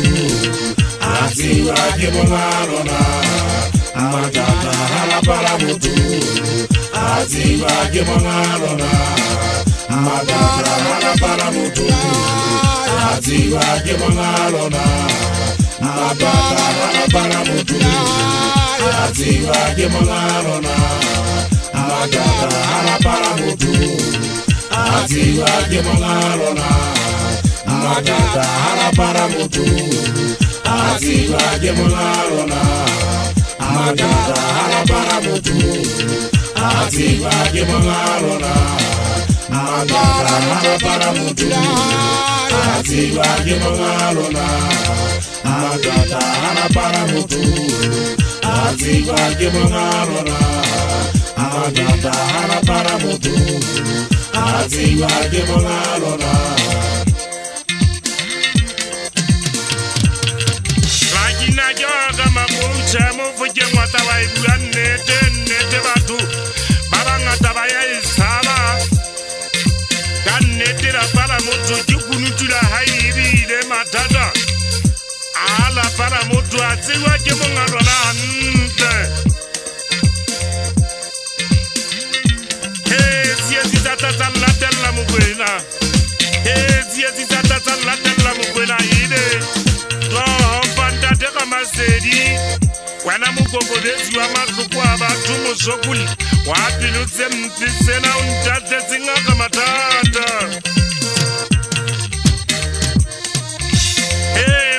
mutu Aziwa kimongarona Matata harapara mutu Aziwa kimongarona Matata harapara mutu Aziwa kimongarona Matata harapara mutu Aziwa kimongarona Matata harapara mutu Aziwa kimongarona Matata harapara mutu Aziwa kimongarona Matata harapara mutu Aziwa kimongarona Matata harapara mutu Aziwa kimongarona Matata harapara mutu Aziwa kimongarona Matata harapara mutu Aziwa kimongarona Lagina joga mamucha mufuje mwatawa nete nete batu Babanga tabaya isaba Kanete la para mutu jukunutula haibi de matata Ala para mutu Aziwa kimongarona nte Wana mukogolezi wa matuku abatu musokuli Wapilutse mpise na untate zingaka matata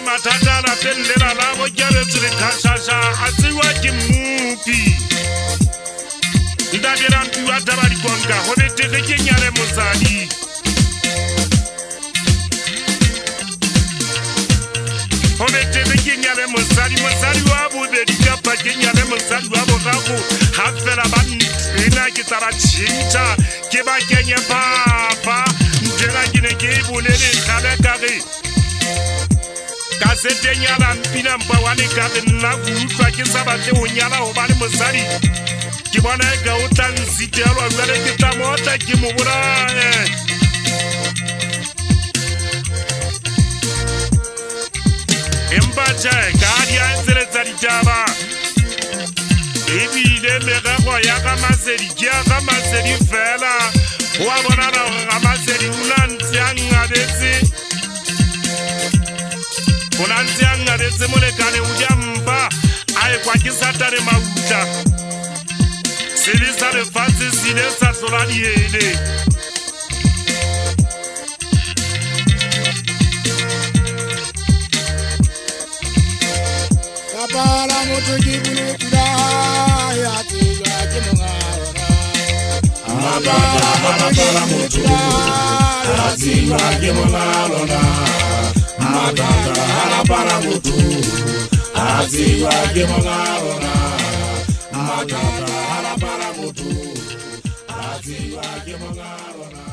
Matata la pendela labo jare turikashasha Aziwa kimupi Ndadera mpiwa tabari konga Hobete kenyale muzali Hobete kenyale muzali Muzali wabu dedikapa kenyale muzali wabu kaku Hafela bani ina kitara chincha Kiba kenye papa Ndela kine kibu nene kale kari Kasete nyala mpina mpawani kari Nagu kisabate unyala obani muzali Kibona ega utansite alwa zare kitamota kimubura Embacha kadia enzele zarijaba Ebi de mega yaka maseri kia maseri fela Wabona na maseri unantianga desi Unantianga desi mulekane ujamba Ae kwa kisatare mauta Silisa de fasi silesa solani yede Kapala mutu kibunu kudaya Aziwa kimongarona Matata harapara mutu Aziwa kimongarona Matata harapara mutu Aziwa kimongarona Matata harapara mutu Aziwa kimongarona